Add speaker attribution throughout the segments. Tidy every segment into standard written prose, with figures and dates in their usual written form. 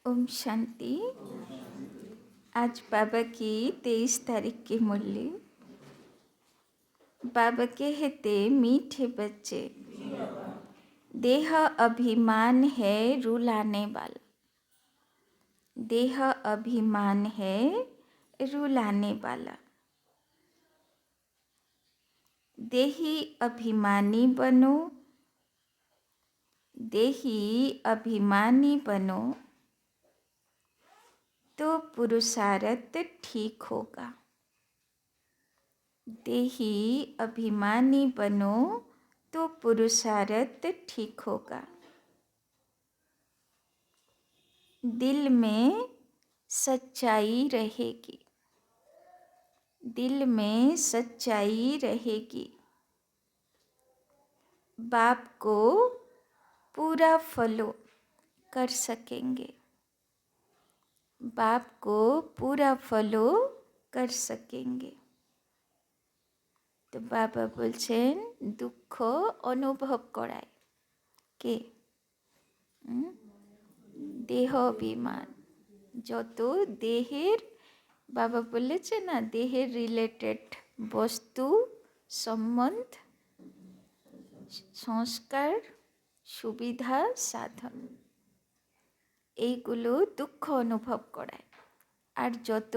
Speaker 1: ओम शांति। आज बाबा की 23 तारीख की मुरली। बाबा कहते, मीठे बच्चे, देह अभिमान है रुलाने वाला। देह अभिमान है रुलाने वाला। देही अभिमानी बनो, देही अभिमानी बनो तो पुरुषार्थ ठीक होगा। देही अभिमानी बनो तो पुरुषार्थ ठीक होगा। दिल में सच्चाई रहेगी, दिल में सच्चाई रहेगी। बाप को पूरा फॉलो कर सकेंगे, बाप को पूरा फॉलो कर सकेंगे। तो बाबा बोलছেন দুঃখ অনুভব করায় কে? দেহ অভিমান। যত দেহের, বাবা বলেছে না, দেহের রিলেটেড বস্তু, সম্বন্ধ, সংস্কার, সুবিধা, সাধন, এইগুলো দুঃখ অনুভব করায়। আর যত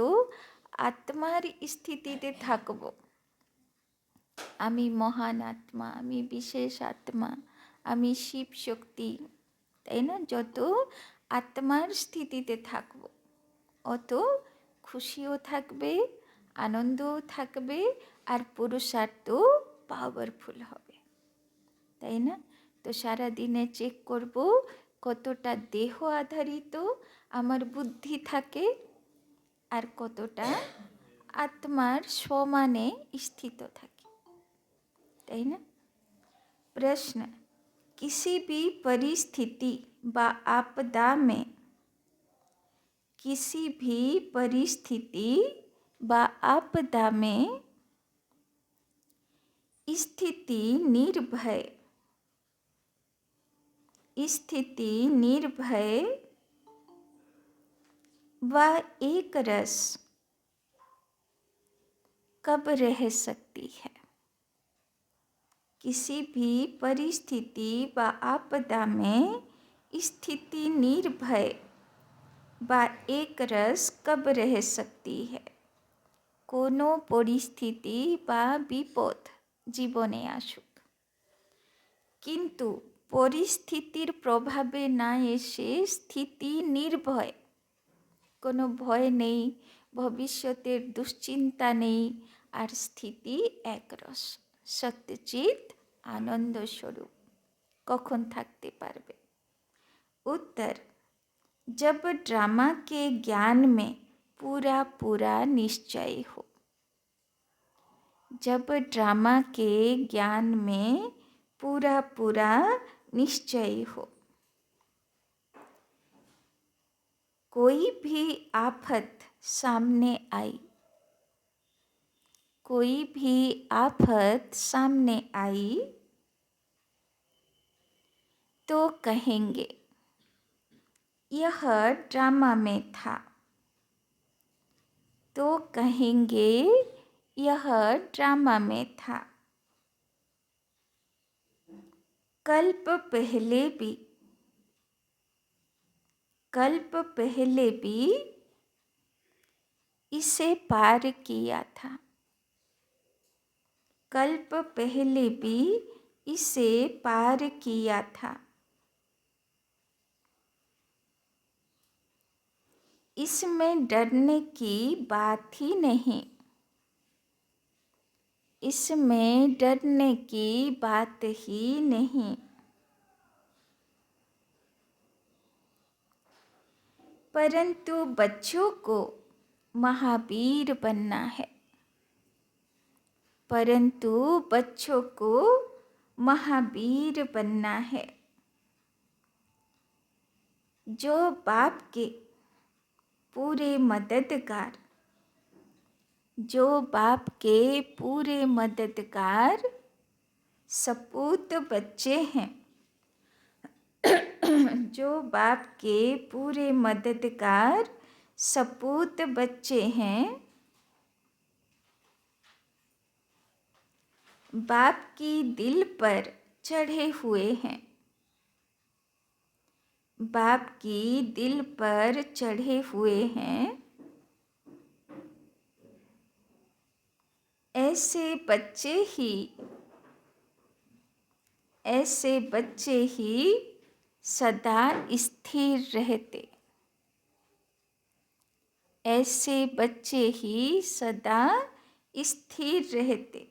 Speaker 1: আত্মার স্থিতিতে থাকব, আমি মহান আত্মা, আমি বিশেষ আত্মা, আমি শিব শক্তি, তাই না? যত আত্মার স্থিতিতে থাকব অত খুশিও থাকবে, আনন্দও থাকবে, আর পুরুষার্থ পাওয়ারফুল হবে, তাই না? তো সারা দিনে চেক করব কতটা দেহ আধারিত আমার বুদ্ধি থাকে আর কতটা আত্মার সমানে স্থিত থাকে, তাই না? प्रश्न, किसी भी परिस्थिति व आपदा में, किसी भी परिस्थिति व आपदा में स्थिति निर्भय, स्थिति निर्भय व एक रस कब रह सकती है? किसी भी परिस्थिति व आपदा में स्थिति निर्भय व एक रस कब रह सकती है? कोनो परिस्थिति বা বিপদ জীবনে আসুক, কিন্তু পরিস্থিতির প্রভাবে না এসে স্থিতি নির্ভয়, কোনো ভয় নেই, ভবিষ্যতের দুশ্চিন্তা নেই, আর স্থিতি একরস সত্যচিত আনন্দ স্বরূপ কখন থাকতে পারবে? उत्तर, जब ड्रामा के ज्ञान में पूरा पूरा निश्चय हो, जब ड्रामा के ज्ञान में पूरा पूरा निश्चय हो। कोई भी आफत सामने आई, कोई भी आफत सामने आई तो कहेंगे यह ड्रामा में था, तो कहेंगे यह ड्रामा में था। कल्प पहले भी, कल्प पहले भी इसे पार किया था, कल्प पहले भी इसे पार किया था। इसमें डरने की बात ही नहीं, इसमें डरने की बात ही नहीं। परंतु बच्चों को महावीर बनना है, परंतु बच्चों को महावीर बनना है। जो बाप के पूरे मददगार, जो बाप के पूरे मददगार सपूत बच्चे हैं, जो बाप के पूरे मददगार सपूत बच्चे हैं, बाप की दिल पर चढ़े हुए हैं, बाप की दिल पर चढ़े हुए हैं, ऐसे बच्चे ही सदा स्थिर रहते, ऐसे बच्चे ही सदा स्थिर रहते।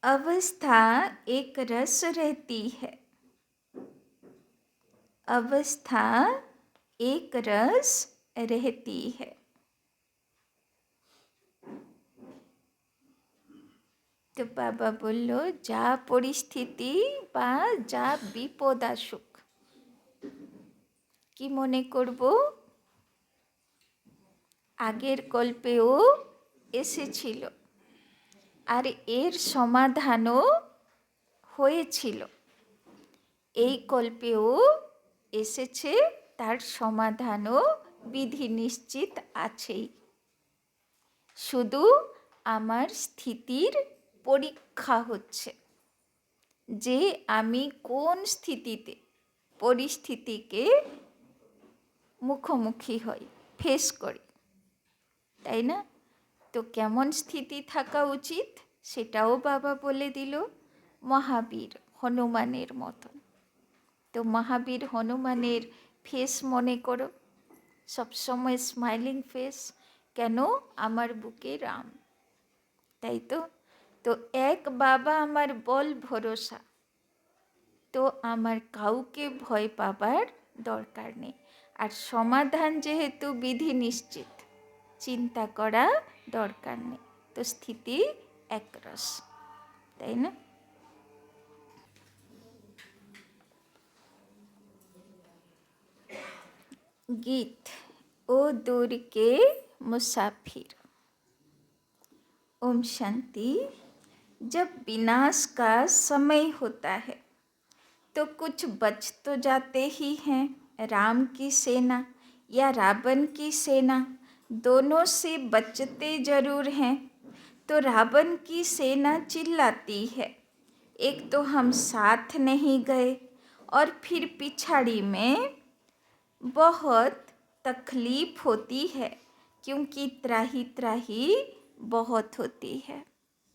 Speaker 1: अवस्था एक रस रहती है, अवस्था एक रस रहती है। তো বাবা বলল, যা পরিস্থিতি বা যা বিপদ আসুক, কি মনে করব, আগের কল্পেও এসেছিল আর এর সমাধানও হয়েছিল, এই কল্পেও এসেছে, তার সমাধানও বিধি নিশ্চিত আছেই। শুধু আমার স্থিতির পরীক্ষা হচ্ছে যে আমি কোন স্থিতিতে পরিস্থিতিকে মুখোমুখি হই, ফেস করি, তাই না? তো কেমন স্থিতি থাকা উচিত সেটাও বাবা বলে দিল, মহাবীর হনুমানের মতন। তো মহাবীর হনুমানের ফেস মনে করো, সবসময় স্মাইলিং ফেস, কেন? আমার বুকে রাম, তাই তো? তো এক বাবা আমার বল ভরসা, তো আমার কাউকে ভয় পাবার দরকার নেই। আর সমাধান যেহেতু বিধি নিশ্চিত, চিন্তা করা দরকার নেই। তো স্থিতি একরস, তাই না? गीत, ओ दूर के मुसाफिर। ओम शांति। जब विनाश का समय होता है तो कुछ बच तो जाते ही हैं, राम की सेना या रावण की सेना, दोनों से बचते जरूर हैं। तो रावण की सेना चिल्लाती है, एक तो हम साथ नहीं गए, और फिर पिछाड़ी में बहुत तकलीफ होती है, क्योंकि त्राही त्राही बहुत होती है,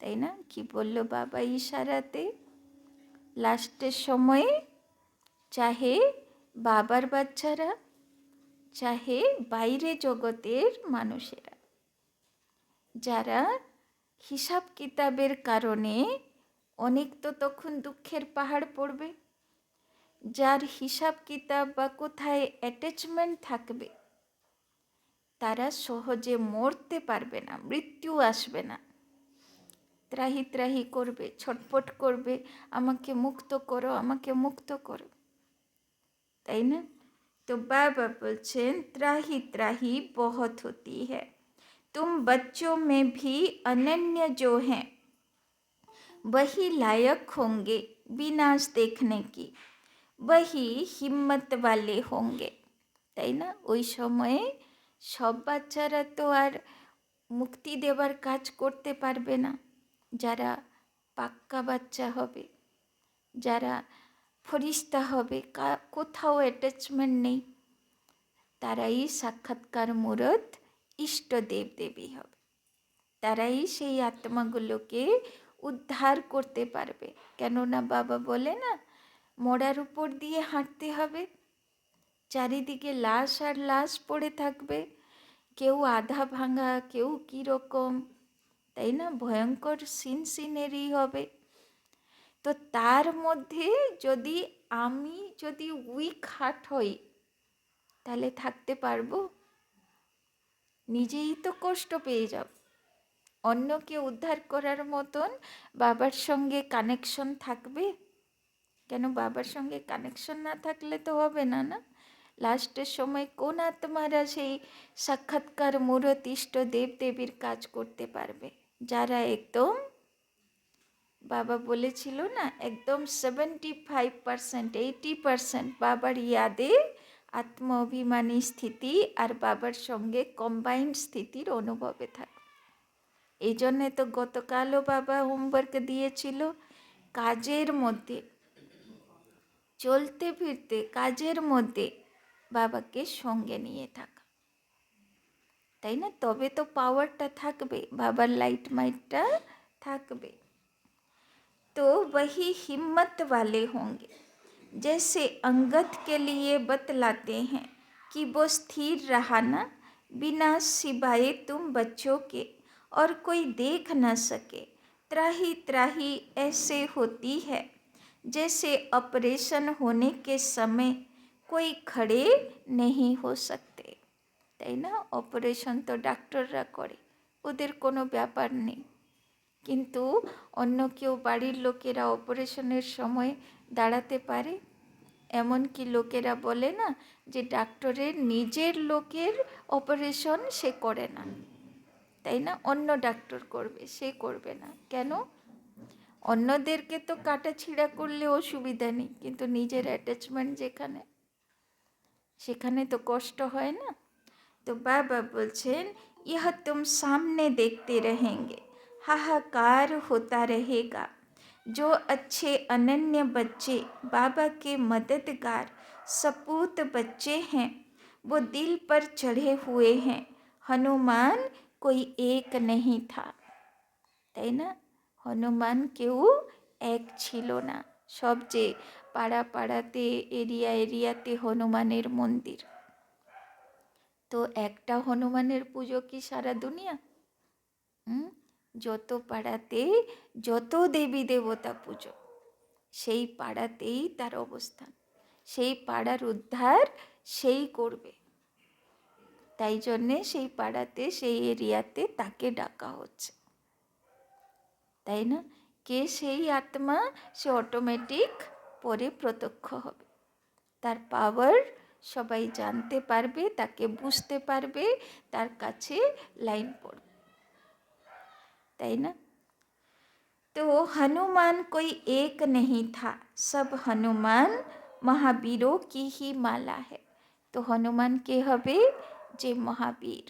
Speaker 1: তাই না? কি বলল বাবা ইশারাতে? লাস্টের সময়ে চাহে বাবার বাচ্চারা, চাহে বাইরে জগতের মানুষেরা, যারা হিসাব কিতাবের কারণে অনেক তো তখন দুঃখের পাহাড় পড়বে, যার হিসাব কিতাব বা কোথায় অ্যাটাচমেন্ট থাকবে, তারা সহজে মরতে পারবে না, মৃত্যু আসবে না, ত্রাহি ত্রাহি করবে, ছটফট করবে, আমাকে মুক্ত করো, আমাকে মুক্ত করো, তাই না? তো বাবা বলছেন, त्राही त्राही बहुत होती है, तुम बच्चों में भी अनन्य जो हैं वही लायक होंगे विनाश देखने की, वही हिम्मत वाले होंगे, তাই না? ওই সময়ে সব বাচ্চারা তো আর মুক্তি দেবার কাজ করতে পারবে না, যারা পাক্কা বাচ্চা হবে, যারা ফরিস্তা হবে, কোথাও অ্যাটাচমেন্ট নেই, তারাই সাক্ষাৎকার মূরত ইষ্ট দেব দেবী হবে, তারাই সেই আত্মাগুলোকে উদ্ধার করতে পারবে। কেননা বাবা বলে না, মোড়ার উপর দিয়ে হাঁটতে হবে, চারিদিকে লাশ আর লাশ পড়ে থাকবে, কেউ আধা ভাঙা, কেউ কীরকম, তাই না? ভয়ঙ্কর সিনারি হবে। তো তার মধ্যে আমি যদি উইক হার্ট হই, তাহলে থাকতে পারবো? নিজেই তো কষ্ট পেয়ে যাব। অন্যকে উদ্ধার করার মতন বাবার সঙ্গে কানেকশন থাকবে? কেন বাবার সঙ্গে কানেকশন না থাকলে তো হবে না, না? লাস্টের সময় কোন আত্মারা সেই সাক্ষাৎকার মূরত ইষ্ট দেব দেবীর কাজ করতে পারবে? যারা একদম বাবা বলেছিল না, একদম 75%, 80% বাবার ইয়াদে আত্ম অভিমানী স্থিতি আর বাবার সঙ্গে কম্বাইন্ড স্থিতির অনুভবে থাকে। এই জন্যে তো গতকালও বাবা হোমওয়ার্ক দিয়েছিল, কাজের মধ্যে, চলতে ফিরতে কাজের মধ্যে বাবাকে সঙ্গে নিয়ে থাকা, তাই না? তবে তো পাওয়ারটা থাকবে, বাবার লাইট মাইটটা থাকবে। तो वही हिम्मत वाले होंगे, जैसे अंगद के लिए बतलाते हैं कि वो स्थिर रहा ना, बिना सिवाय तुम बच्चों के और कोई देख न सके। त्राही त्राही ऐसे होती है जैसे ऑपरेशन होने के समय कोई खड़े नहीं हो सकते, তাই না? অপারেশন তো ডাক্তাররা করে, ওদের কোনো ব্যাপার নেই। কিন্তু অন্য কেউ, বাড়ির লোকেরা অপারেশনের সময় দাঁড়াতে পারে? এমনকি লোকেরা বলে না যে ডাক্তারের নিজের লোকের অপারেশন সে করে না, তাই না? অন্য ডাক্তার করবে, সে করবে না কেন? অন্যদেরকে তো কাটা ছিঁড়া করলে অসুবিধা নেই, কিন্তু নিজের অ্যাটাচমেন্ট যেখানে, সেখানে তো কষ্ট হয় না। तो बाबा बोलছেন, यह तुम सामने देखते रहेंगे, हाहाकार होता रहेगा। जो अच्छे अनन्य बच्चे बाबा के मददगार सपूत बच्चे हैं, वो दिल पर चढ़े हुए हैं। हनुमान कोई एक नहीं था, তাই না? হনুমান কেউ এক ছিল না। সব যে পাড়া পাড়াতে, এরিয়া এরিয়াতে হনুমানের মন্দির, তো একটা হনুমানের পুজো কি সারা দুনিয়া? যত পাড়াতে যত দেবী দেবতা পুজো, সেই পাড়াতেই তার অবস্থান, সেই পাড়ার উদ্ধার সেই করবে। তাই জন্যে সেই পাড়াতে, সেই এরিয়াতে তাকে ডাকা হচ্ছে, তাই না? কে সেই আত্মা? সে অটোমেটিক পরে প্রত্যক্ষ হবে, তার পাওয়ার সবাই জানতে পারবে, তাকে বুঝতে পারবে, তার কাছে লাইন পড়বে, তাই না? तो हनुमान कोई एक नहीं था, सब हनुमान महावीरों की ही माला है। तो हनुमान के হবে? যে মহাবীর,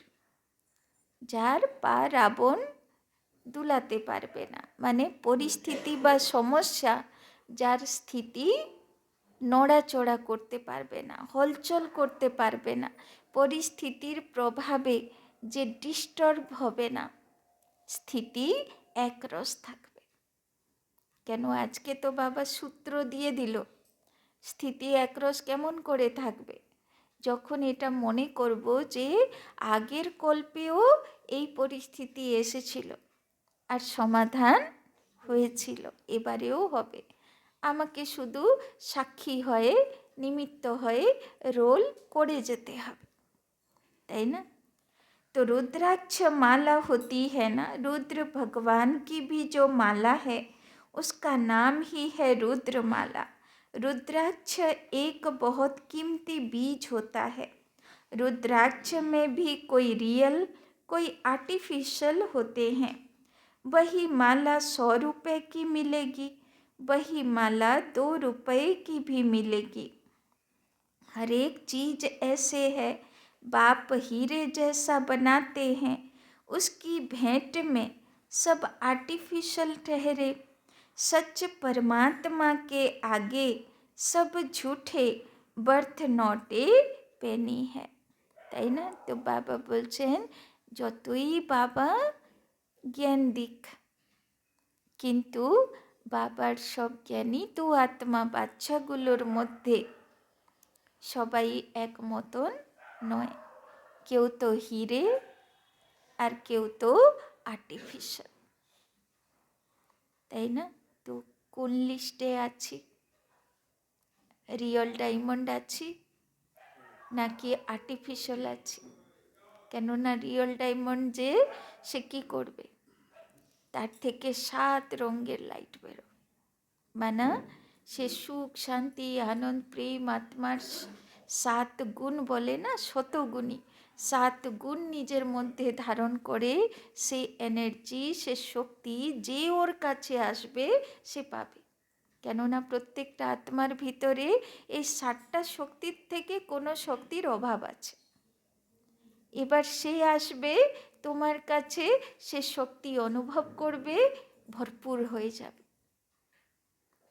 Speaker 1: যার পা রাবণ দুলাতে পারবে না, মানে পরিস্থিতি বা সমস্যা, যার স্থিতি নড়াচড়া করতে পারবে না, হলচল করতে পারবে না, পরিস্থিতির প্রভাবে যে ডিস্টার্ব হবে না, স্থিতি একরস থাকবে। কেন আজকে তো বাবা সূত্র দিয়ে দিল, স্থিতি একরস কেমন করে থাকবে? যখন এটা মনে করব যে আগের কল্পেও এই পরিস্থিতি এসেছিল আর সমাধান হয়েছিল, এবারেও হবে, আমাকে শুধু সাক্ষী হয়ে, নিমিত্ত হয়ে রোল করে যেতে হবে, তাই না? तो रुद्राक्ष माला होती है ना, रुद्र भगवान की भी जो माला है उसका नाम ही है रुद्र माला। रुद्राक्ष एक बहुत कीमती बीज होता है। रुद्राक्ष में भी कोई रियल, कोई आर्टिफिशियल होते हैं। वही माला 100 रुपये की मिलेगी, वही माला 2 रुपये की भी मिलेगी। हर एक चीज़ ऐसे है, बाप हीरे जैसा बनाते हैं, उसकी भेंट में सब आर्टिफिशियल ठहरे। सच परमात्मा के आगे सब झूठे, बर्थ नॉटे पेनी है, তাই না? তো বাবা বলছেন যতই বাবা জ্ঞান দিক, কিন্তু বাবার সব জ্ঞানী তো আত্মা বাচ্চাগুলোর মধ্যে সবাই এক মতন নয়, কেউ তো হিরে আর কেউ তো আর্টিফিশিয়াল, তাই না? তো কোন লিস্টে আছি? রিয়েল ডায়মন্ড আছি নাকি আর্টিফিশিয়াল আছি? কেননা রিয়েল ডায়মন্ড যে, সে কী করবে? তার থেকে 7 রঙের লাইট বেরোবে, মানে সে সুখ, শান্তি, আনন্দ, প্রেম, আত্মার সাত গুণ বলে না, শতগুণী, সাত গুণ নিজের মধ্যে ধারণ করে সে এনার্জি, সে শক্তি যে ওর কাছে আসবে সে পাবে। কেননা প্রত্যেকটা আত্মার ভিতরে এই 7টা শক্তির থেকে কোনো শক্তির অভাব আছে। এবার সে আসবে তোমার কাছে, সে শক্তি অনুভব করবে, ভরপুর হয়ে যাবে,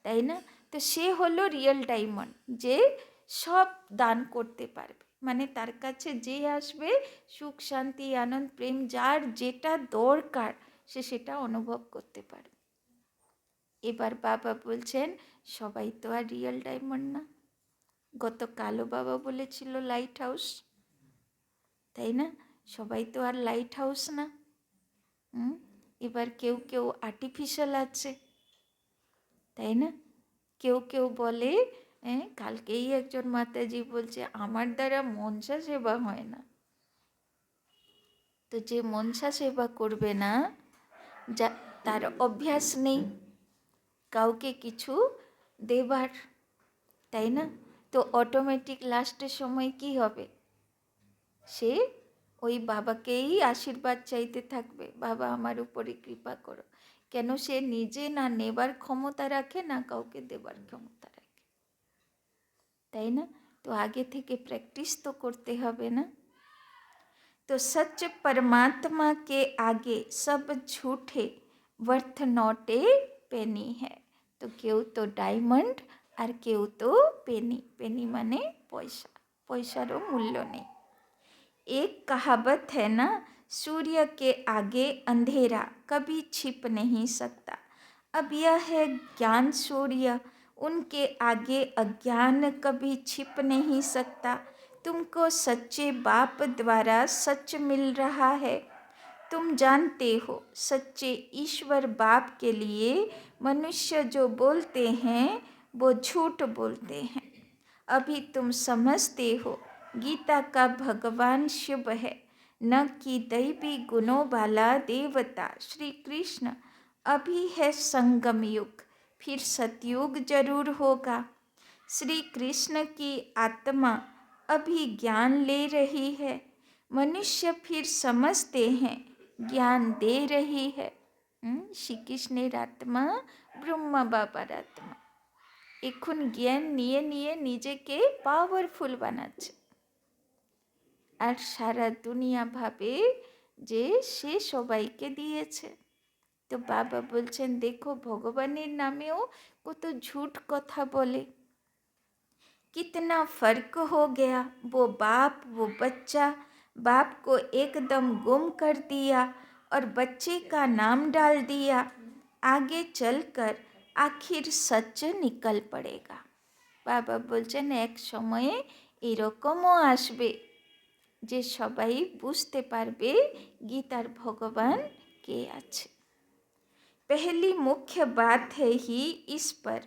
Speaker 1: তাই না? তো সে হলো রিয়েল ডায়মন্ড, যে সব দান করতে পারবে। মানে তার কাছে যে আসবে সুখ, শান্তি, আনন্দ, প্রেম, যার যেটা দরকার সে সেটা অনুভব করতে পারবে। এবার বাবা বলছেন সবাই তো আর রিয়েল ডায়মন্ড না। গতকালও বাবা বলেছিল লাইট হাউস, তাই না? সবাই তো আর লাইট হাউস না। এবার কেউ কেউ আর্টিফিশিয়াল আছে, তাই না? কেউ কেউ বলে, কালকেই একজন মাতাজি বলছে আমার দ্বারা মনসা সেবা হয় না। তো যে মনসা সেবা করবে না, যা তার অভ্যাস নেই কাউকে কিছু দেবার, তাই না? তো অটোমেটিক লাস্টের সময় কি হবে? সে ওই বাবাকেই আশীর্বাদ চাইতে থাকবে, বাবা আমার উপরে কৃপা করো। কেন? সে নিজে না নেবার ক্ষমতা রাখে, না কাউকে দেবার ক্ষমতা রাখে, তাই না? তো আগে থেকে প্র্যাকটিস তো করতে হবে না। तो सच परमात्मा के आगे सब झूठे वर्थ नॉट ए पेनी है। तो केउ तो डायमंड और केउ तो पेनी। पेनी माने पैसा, पैसारो मूल्य नहीं। एक कहावत है ना, सूर्य के आगे अंधेरा कभी छिप नहीं सकता। अब यह है ज्ञान सूर्य, उनके आगे अज्ञान कभी छिप नहीं सकता। तुमको सच्चे बाप द्वारा सच मिल रहा है। तुम जानते हो सच्चे ईश्वर बाप के लिए मनुष्य जो बोलते हैं वो झूठ बोलते हैं। अभी तुम समझते हो गीता का भगवान शिव है, न कि दैवी गुणों वाला देवता श्री कृष्ण। अभी है संगम युग, फिर सतयुग जरूर होगा। श्री कृष्ण की आत्मा अभी ज्ञान ले रही है, मनुष्य फिर समझते हैं ज्ञान दे रही है। श्री कृष्णेर आत्मा ब्रह्मा बाबार आत्मा এখন জ্ঞান নিয়ে নিয়ে নিজেকে পাওয়ারফুল বানাচ্ছে, আর সারা দুনিয়া ভাবে যে সে সবাইকে দিয়েছে। তো বাবা বলছেন দেখো ভগবানের নামেও কত ঝুট কথা বলে। कितना फर्क हो गया, वो बाप वो बच्चा। बाप को एकदम गुम कर दिया और बच्चे का नाम डाल दिया। आगे चलकर आखिर सच निकल पड़ेगा। बाबा बोलছেন एक সময়ে এরকমও আসবে যে সবাই বুঝতে পারবে গীতার ভগবান কে আছে। पहली मुख्य बात है ही इस पर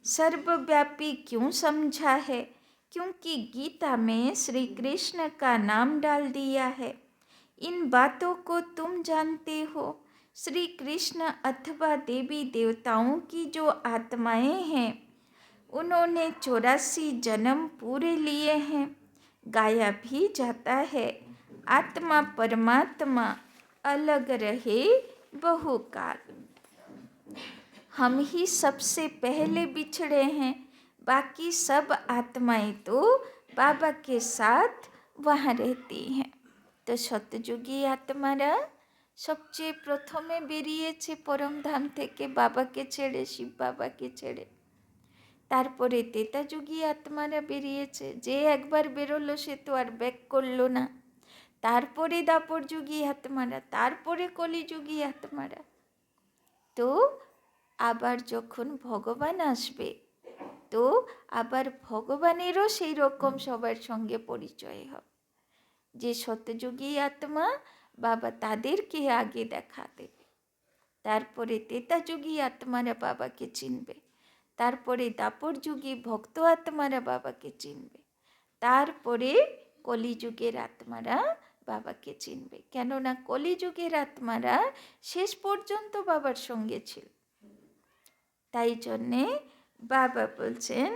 Speaker 1: सर्वव्यापी क्यों समझा है, क्योंकि गीता में श्री कृष्ण का नाम डाल दिया है। इन बातों को तुम जानते हो। श्री कृष्ण अथवा देवी देवताओं की जो आत्माएं हैं उन्होंने 84 जन्म पूरे लिए हैं। गाया भी जाता है आत्मा परमात्मा अलग रहे बहुकाल। हम ही सबसे पहले बिछड़े हैं, बाकी सब आत्माएं तो बाबा के साथ वहाँ रहती हैं। तो शतयुगी आत्मारा সবচেয়ে প্রথমে বেরিয়েছে পরমধাম থেকে বাবাকে ছেড়ে, শিব বাবাকে ছেড়ে। তারপরে তেতাযুগী আত্মারা বেরিয়েছে, যে একবার বেরোলো সে তো আর ব্যাক করলো না। তারপরে দাপর যুগী আত্মারা, তারপরে কলিযুগী আত্মারা। তো আবার যখন ভগবান আসবে তো আবার ভগবানেরও সেই রকম সবার সঙ্গে পরিচয় হবে। যে সত্যযুগী আত্মা বাবা তাদেরকে আগে দেখা দেবে, তারপরে তেতাযুগী আত্মারা বাবাকে চিনবে, তারপরে দাপর যুগী ভক্ত আত্মারা বাবাকে চিনবে, তারপরে কলিযুগের আত্মারা বাবাকে চিনবে। কেননা কলিযুগের আত্মারা শেষ পর্যন্ত বাবার সঙ্গে ছিল। তাই জন্যে বাবা বলছেন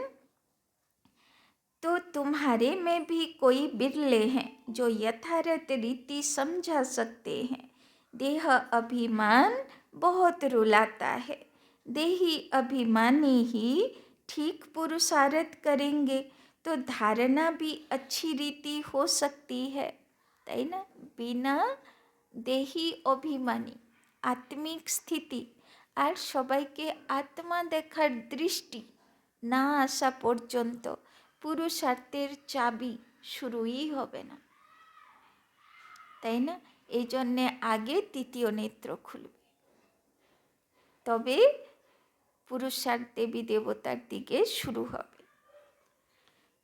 Speaker 1: तो तुम्हारे में भी कोई बिरले हैं जो यथार्थ रीति समझा सकते हैं। देह अभिमान बहुत रुलाता है। देही अभिमानी ही ठीक पुरुषार्थ करेंगे तो धारणा भी अच्छी रीति हो सकती है, তাই না? बिना দেহি অভিমানী আত্মিক স্থিতি আর সবাইকে আত্মা দেখার দৃষ্টি না আসা পর্যন্ত পুরুষার্থের চাবি শুরুই হবে না, তাই না? এই জন্যে আগে তৃতীয় নেত্র খুলবে, তবে पुरुषार्थ देवी देवतार दिके शुरू होबे।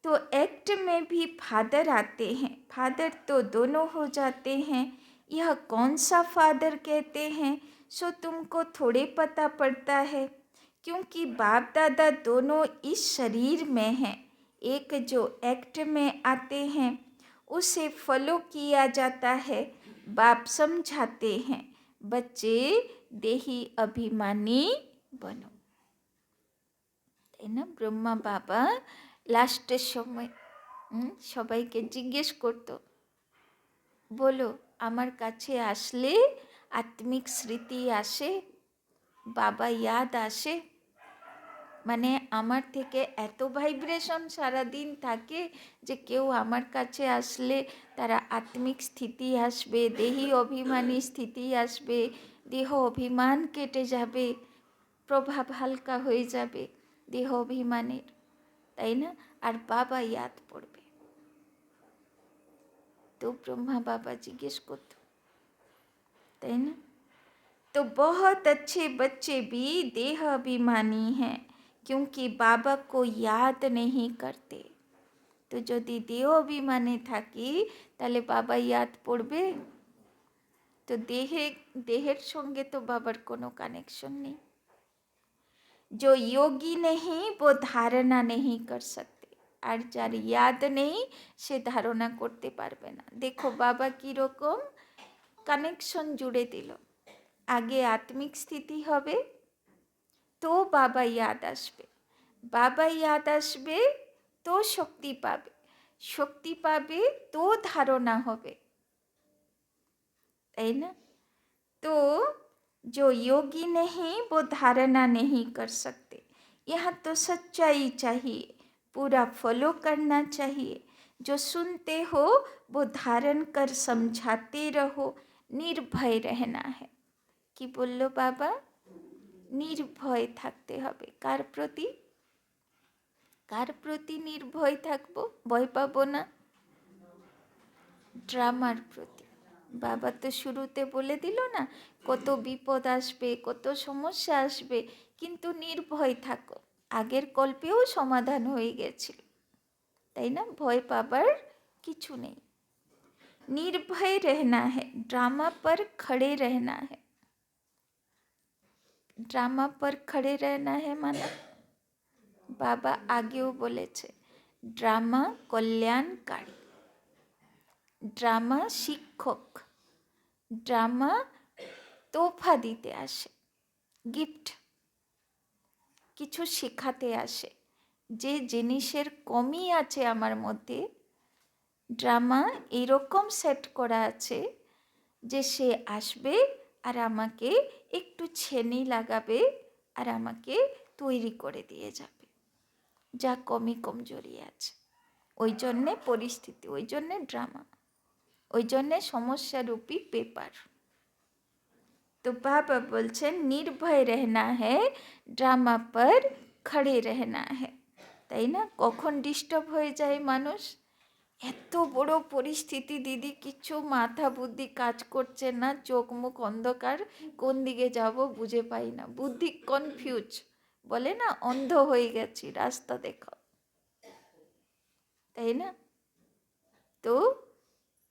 Speaker 1: तो एक्ट में भी फादर आते हैं। फादर तो दोनों हो जाते हैं। यह कौन सा फादर कहते हैं सो तुमको थोड़े पता पड़ता है, क्योंकि बाप दादा दोनों इस शरीर में हैं। एक जो एक्ट में आते हैं उसे फॉलो किया जाता है। बाप समझाते हैं बच्चे देही अभिमानी बनो, ना? ब्रह्मा बाबा लास्टेर समय सबाइके जिज्ञेस करतो, बोलो आमार काछे आसले आत्मिक स्मृति आसे, बाबा याद आसे? माने आमार थेके एतो भाइब्रेशन सारा दिन थाके जे केउ आमार काछे आसले तारा आत्मिक स्थिति आसबे, देही अभिमानी स्थिति आसबे, देह अभिमान केटे जाबे, प्रभाव हालका हये जाबे देह अभिमानेर, ताई ना? और बाबा याद पड़बे। तो ब्रह्मा बाबा जिज्ञेस करतो, ताई ना? तो बहुत अच्छे बच्चे भी देह अभिमानी हैं, क्योंकि बाबा को याद नहीं करते। तो यदि देह अभिमाने थाकी ताहले बाबा याद पड़बे? तो देहेर संगे तो बाबार कोनो कानेक्शन नहीं। जो योगी नहीं वो धारणा नहीं कर सकते, और जार याद नहीं से धारणा करते पारबे ना। देखो बाबा की रकम कानेक्शन जुड़े दिल। आगे आत्मिक स्थिति होबे तो बाबा याद आसबे, बाबा याद आसबे तो शक्ति पाबे, शक्ति पाबे तो धारणा होबे, ताई ना? तो जो योगी नहीं वो धारणा नहीं कर सकते। यहाँ तो सच्चाई चाहिए, पूरा फॉलो करना चाहिए। जो सुनते हो वो धारण कर समझाते रहो, निर्भय रहना है। कि बोल्लो बाबा? निर्भय थाकते हबे। कार प्रति? कार प्रति निर्भय थाकबो? भय पाबो ना? ड्रामार प्रति। बाबा तो शुरूते बोले दिल ना कत विपद आसबे, कत समस्या आसबे, किन्तु निर्भय थाको। आगेर कल्पेও समाधान हये गेछिलो, ताई ना? भय पाबार किछु नेই। निर्भय रहना है, ड्रामा पर खड़े रहना है। ड्रामा पर खड़े रहना है माना बाबा आगेও বলেছে ड्रामा कल्याणकारी, ड्रामा शिक्षक, ड्रामा तोहफा दीते आसे, गिफ्ट किछु शेखाते आसे। जे जिनिसेर कमी आछे आमार मध्य ड्रामा एरकम सेट करा आछे जे से आसबे और आमाके एकटू छेनी लागाबे और आमाके तैरी करे दिए जाबे जा कमी कमजोरी आछे। ओई जन्य परिस्थिति, ओई जन्य ड्रामा, ओई जन्य समस्यारूपी पेपर। तो बाबा बोलছেন निर्भय रहना है, ड्रामा पर खड़े रहना है, ताई ना? कखन डिस्टार्ब हो जाए मानुष। এত বড় পরিস্থিতি দিদি, কিছু মাথা বুদ্ধি কাজ করছে না, চোখ মুখ অন্ধকার, কোন দিকে যাব বুঝে পাই না, বুদ্ধি কনফিউজ, বলে না অন্ধ হয়ে গেছি, রাস্তা দেখাও, তাই না? তো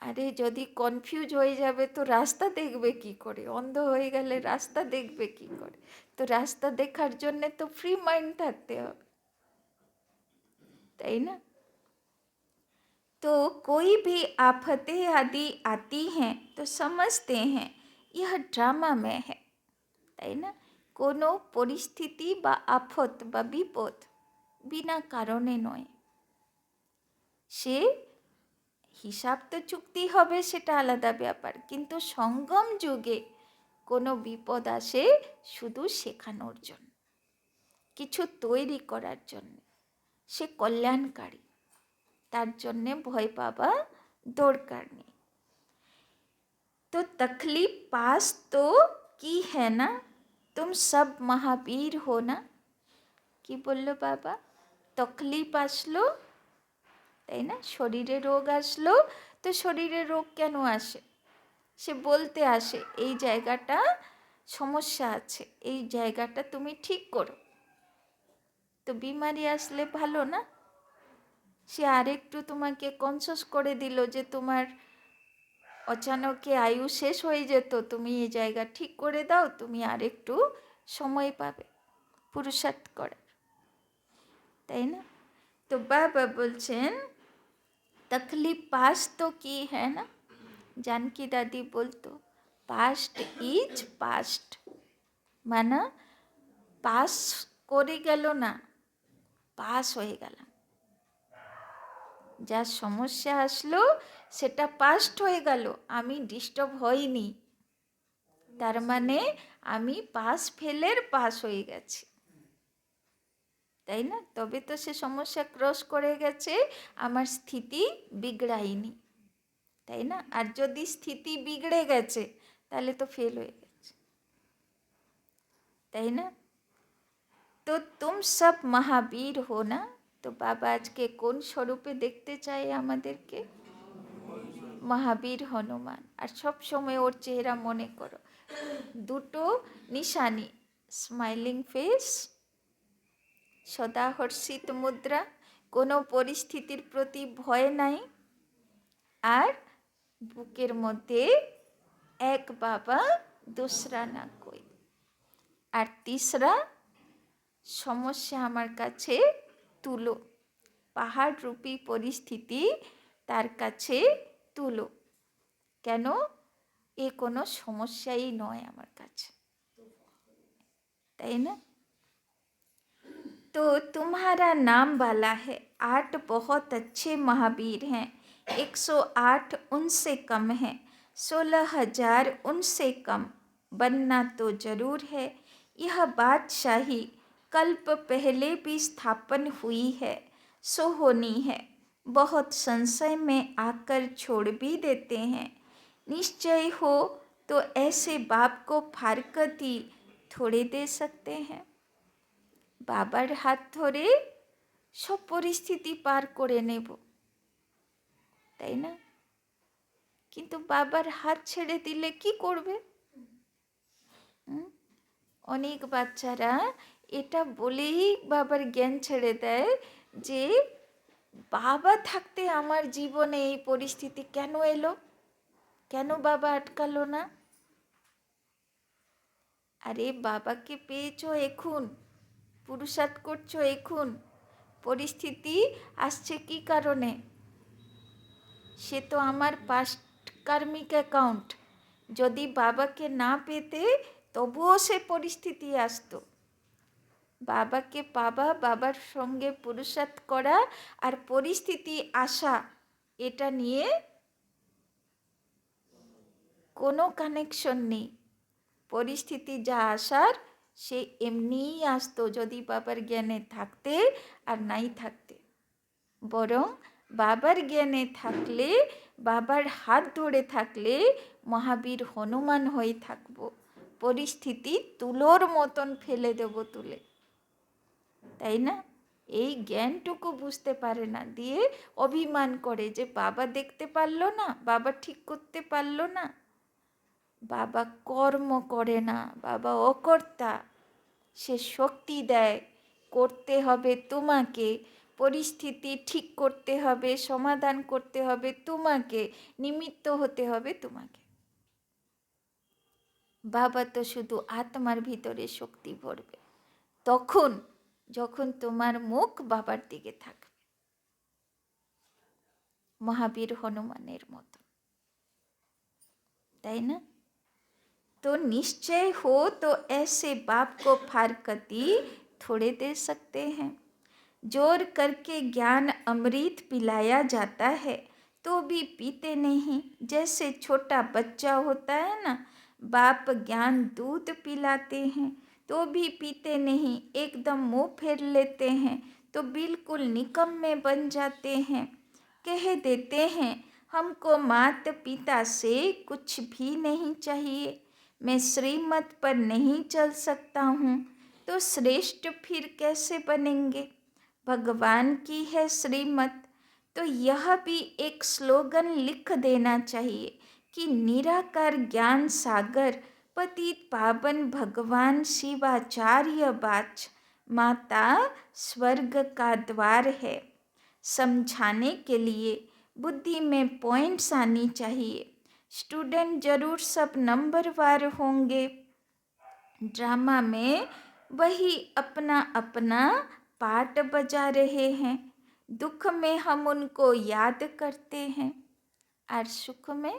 Speaker 1: আরে যদি কনফিউজ হয়ে যাবে তো রাস্তা দেখবে কি করে? অন্ধ হয়ে গেলে রাস্তা দেখবে কি করে? তো রাস্তা দেখার জন্য তো ফ্রি মাইন্ড থাকতে হবে, তাই না? तो कोई भी आफतें आदि आती हैं तो समझते हैं यह ड्रामा में है, ताई ना? कोनो परिस्थिति बा आफत बा विपद बिना कारणे नय, সে হিসাব তো চুক্তি হবে, সেটা আলাদা ব্যাপার, কিন্তু সঙ্গম যুগে কোনো বিপদ আসে শুধু শেখানোর জন্য, কিছু তৈরি করার জন্য, সে কল্যাণকারী, তার জন্যে ভয় পাওয়া দরকার নেই। तो तकलीफ पास तो की है ना, तुम सब महावीर हो ना। কি বললো বাবা? তকলিফ আসলো, তাই না? শরীরে রোগ আসলো, তো শরীরে রোগ কেন আসে? সে বলতে আসে এই জায়গাটা সমস্যা আছে, এই জায়গাটা তুমি ঠিক করো। তো বিমারি আসলে ভালো না, সে আরেকটু তোমাকে কনসিয়াস করে দিল যে তোমার অচানকে আয়ু শেষ হয়ে যেত, তুমি এই জায়গা ঠিক করে দাও, তুমি আরেকটু সময় পাবে পুরুষার্থ করার, তাই না? তো বাবা বলছেন তকলিফ পাস তো কি হ্যাঁ না। জানকি দাদি বলতো পাস্ট ইজ পাস্ট, মানে পাস করে গেল না, পাস হয়ে গেলাম। যা সমস্যা আসলো সেটা পাস্ট হয়ে গেল, আমি ডিস্টার্ব হইনি, তার মানে আমি পাস ফেলের পাস হয়ে গেছি, তাই না? তবে তো সে সমস্যা ক্রস করে গেছে, আমার স্থিতি বিগড়ায়নি, তাই না? আর যদি স্থিতি বিগড়ে গেছে তাহলে তো ফেল হয়ে গেছে, তাই না? তো তুম সব মহাবীর হো না। তো বাবা আজকে কোন স্বরূপে দেখতে চাই আমাদেরকে? মহাবীর হনুমান। আর সব সময় ওর চেহারা মনে করো, দুটো নিশানি, স্মাইলিং ফেস, সদা হর্ষিত মুদ্রা, কোনো পরিস্থিতির প্রতি ভয় নাই, আর বুকের মধ্যে এক বাবা দুসরা না কই। আর তিসরা, সমস্যা আমার কাছে তুলো, পাহাড় রূপী পরিস্থিতি তার কাছে তুলো, কেন? এ কোনো সমস্যাই নয় আমার কাছে, তাই না? तो तुम्हारा नाम वाला है, 8 बहुत अच्छे महावीर हैं, 108 उनसे कम है, 16,000 उनसे कम, बनना तो जरूर है। यह बादशाही कल्प पहले भी स्थापन हुई है, सो होनी है। बहुत संशय में आकर छोड़ भी देते हैं। निश्चय हो तो ऐसे बाप को फारकत ही थोड़े दे सकते हैं। বাবার হাত ধরে সব পরিস্থিতি পার করে নেব, তাই না? কিন্তু বাবার হাত ছেড়ে দিলে কি করবে? অনেক বাচ্চারা এটা বলেই বাবার জ্ঞান ছেড়ে দেয় যে বাবা থাকতে আমার জীবনে এই পরিস্থিতি কেন এলো, কেন বাবা আটকালো না? আরে বাবাকে পেয়েছো এখন, পুরুষার্থ করছো এখন, পরিস্থিতি আসছে কি কারণে? সে তো আমার পাস্ট কার্মিক অ্যাকাউন্ট, যদি বাবাকে না পেতে তবুও সে পরিস্থিতি আসতো। বাবাকে পাবা, বাবার সঙ্গে পুরুষার্থ করা আর পরিস্থিতি আসা, এটা নিয়ে কোনো কানেকশন নেই। পরিস্থিতি যা আসার সে এমনিই আসতো, যদি বাবার জ্ঞানে থাকতে আর নাই থাকতে। বরং বাবার জ্ঞানে থাকলে, বাবার হাত ধরে থাকলে মহাবীর হনুমান হয়ে থাকবো, পরিস্থিতি তুলোর মতন ফেলে দেব তুলে, তাই না? এই জ্ঞানটুকু বুঝতে পারে না, দিয়ে অভিমান করে যে বাবা দেখতে পারলো না, বাবা ঠিক করতে পারলো না। বাবা কর্ম করে না, বাবা অকর্তা, সে শক্তি দেয়, করতে হবে তোমাকে, পরিস্থিতি ঠিক করতে হবে, সমাধান করতে হবে তোমাকে, নিমিত্ত হতে হবে তোমাকে। বাবা তো শুধু আত্মার ভিতরে শক্তি ভরবে তখন যখন তোমার মুখ বাবার দিকে থাকবে, মহাবীর হনুমানের মতো, তাই না? तो निश्चय हो तो ऐसे बाप को फारकती थोड़े दे सकते हैं। जोर करके ज्ञान अमृत पिलाया जाता है तो भी पीते नहीं। जैसे छोटा बच्चा होता है ना, बाप ज्ञान दूध पिलाते हैं तो भी पीते नहीं, एकदम मुंह फेर लेते हैं तो बिल्कुल निकम्मे बन जाते हैं। कह देते हैं हमको माता पिता से कुछ भी नहीं चाहिए, मैं श्रीमत पर नहीं चल सकता हूँ, तो श्रेष्ठ फिर कैसे बनेंगे? भगवान की है श्रीमत। तो यह भी एक स्लोगन लिख देना चाहिए कि निराकार ज्ञान सागर पतित पावन भगवान शिवाचार्य बाच माता स्वर्ग का द्वार है। समझाने के लिए बुद्धि में पॉइंट्स आनी चाहिए। स्टूडेंट जरूर सब नंबरवार होंगे। ड्रामा में वही अपना अपना पार्ट बजा रहे हैं। दुख में हम उनको याद करते हैं और सुख में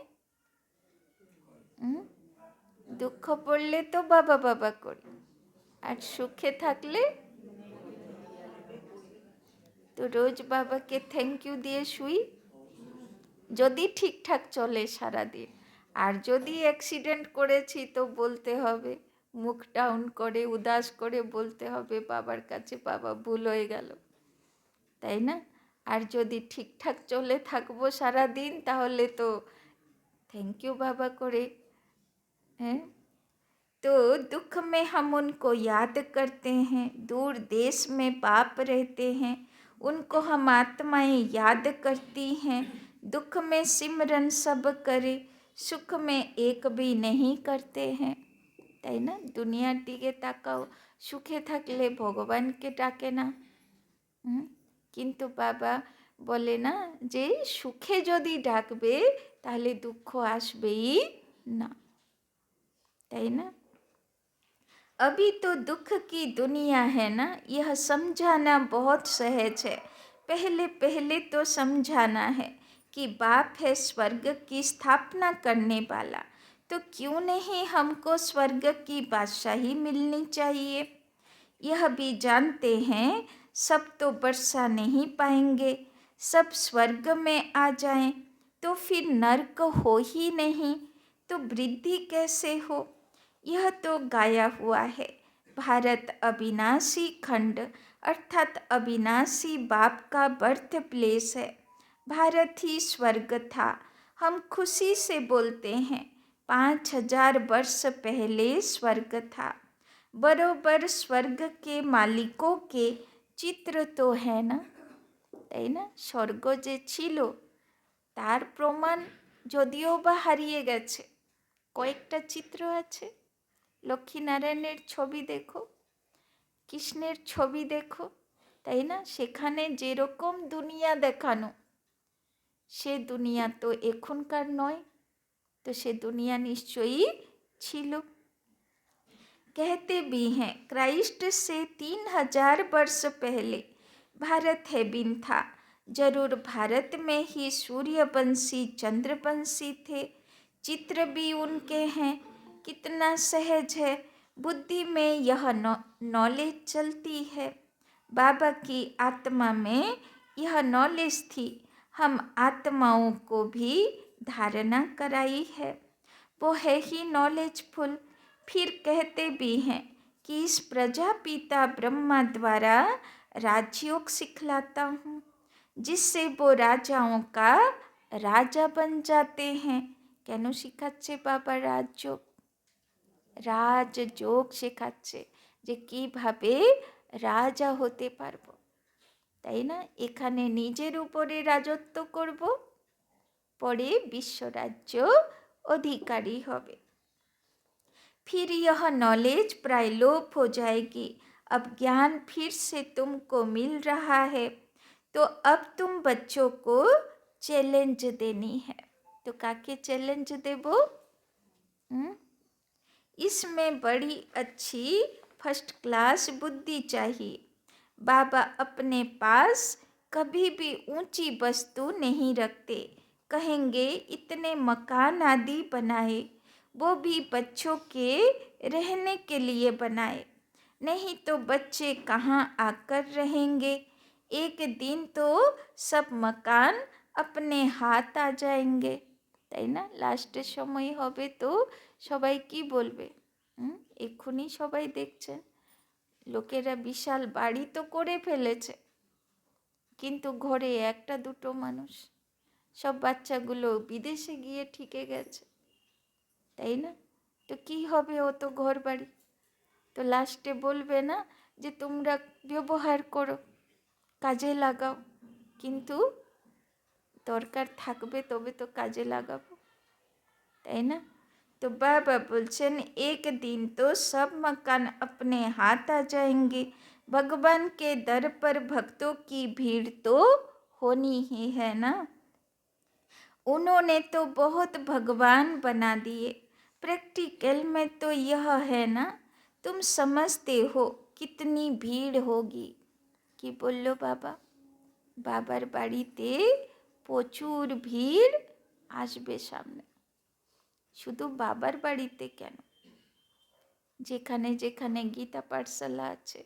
Speaker 1: দুঃখ পড়লে তো বাবা বাবা করি, আর সুখে থাকলে তো রোজ বাবাকে থ্যাংক ইউ দিয়ে শুই, যদি ঠিকঠাক চলে সারাদিন। আর যদি অ্যাক্সিডেন্ট করেছি তো বলতে হবে, মুখ ডাউন করে উদাস করে বলতে হবে বাবার কাছে, বাবা ভুল হয়ে গেল, তাই না? আর যদি ঠিকঠাক চলে থাকবো সারাদিন তাহলে তো থ্যাংক ইউ বাবা করে। हैं तो दुख में हम उनको याद करते हैं। दूर देश में बाप रहते हैं, उनको हम आत्माएं याद करती हैं। दुख में सिमरन सब करे, सुख में एक भी नहीं करते हैं, তাই না? দুনিয়ার দিকে তাকাও, সুখে থাকলে ভগবানকে ডাকে না। কিন্তু বাবা বলে না যে সুখে যদি ডাকবে তাহলে দুঃখ আসবেই না, তাই না? अभी तो दुख की दुनिया है ना, यह समझाना बहुत सहज है। पहले पहले तो समझाना है कि बाप है स्वर्ग की स्थापना करने वाला, तो क्यों नहीं हमको स्वर्ग की बादशाही मिलनी चाहिए। यह भी जानते हैं सब तो वर्षा नहीं पाएंगे, सब स्वर्ग में आ जाएं तो फिर नर्क हो ही नहीं, तो वृद्धि कैसे हो। यह तो गाया हुआ है। भारत अविनाशी खंड अर्थात अविनाशी बाप का बर्थ प्लेस है। भारत ही स्वर्ग था। हम खुशी से बोलते हैं 5000 वर्ष पहले स्वर्ग था। बरोबर स्वर्ग के मालिकों के चित्र तो है ना, তাই না? স্বর্গ যে ছিল তার প্রমাণ যদিও বা হারিয়ে গেছে, কয়েকটা চিত্র আছে। লক্ষ্মীনারায়ণের ছবি দেখো, কৃষ্ণের ছবি দেখো, তাই না? সেখানে যেরকম দুনিয়া দেখানো সে দুনিয়া তো এখনকার নয়, তো সে দুনিয়া নিশ্চয়ই ছিল। कहते भी हैं क्राइस्ट से 3000 वर्ष पहले भारत हेबिन था। जरूर भारत में ही सूर्यवंशी चंद्रवंशी थे। चित्र भी उनके हैं। कितना सहज है, बुद्धि में यह नॉलेज चलती है। बाबा की आत्मा में यह नॉलेज थी, हम आत्माओं को भी धारणा कराई है, वो है ही नॉलेजफुल। फिर कहते भी हैं कि इस प्रजापिता ब्रह्मा द्वारा राजयोग सिखलाता हूँ, जिससे वो राजाओं का राजा बन जाते हैं। কেন শিখাচ্ছে বাবা রাজযোগ? রাজযোগ শেখাচ্ছে যে কিভাবে রাজা হতে পারবো, তাই না? এখানে নিজের উপরে রাজত্ব করব, পরে বিশ্বরাজ্য অধিকারী হবে। फिर यह नॉलेज प्राय लोप हो जाएगी। अब ज्ञान फिर से तुमको मिल रहा है, तो अब तुम बच्चों को चैलेंज देनी है। तो काके चैलेंज देबो? इसमें बड़ी अच्छी फर्स्ट क्लास बुद्धि चाहिए। बाबा अपने पास कभी भी ऊंची वस्तु नहीं रखते। कहेंगे इतने मकान आदि बनाए, वो भी बच्चों के रहने के लिए बनाए, नहीं तो बच्चे कहाँ आकर रहेंगे। एक दिन तो सब मकान अपने हाथ आ जाएंगे, তাই না? লাস্টের সময় হবে তো সবাই কি বলবে? এক্ষুনি সবাই দেখছেন লোকেরা বিশাল বাড়ি তো করে ফেলেছে, কিন্তু ঘরে একটা দুটো মানুষ, সব বাচ্চাগুলো বিদেশে গিয়ে ঠিকে গেছে, তাই না? তো কি হবে অত ঘর বাড়ি? তো লাস্টে বলবে না যে তোমরা ব্যবহার করো, কাজে লাগাও, কিন্তু দরকার থাকবে তবে তো কাজে লাগাবো, তাই না? तो बाबा बोलছেন एक दिन तो सब मकान अपने हाथ आ जाएंगे, भगवान के दर पर भक्तों की भीड़ तो होनी ही है ना। उन्होंने तो बहुत भगवान बना दिए, प्रैक्टिकल में तो यह है ना, तुम समझते हो कितनी भीड़ होगी। कि बोलो बाबा, बाबार बाड़ीते प्रचुर भीड़ आसबे सामने। शुधु बाबार बाड़ीते केन, जेखाने जेखाने गीता पाठशाला आछे,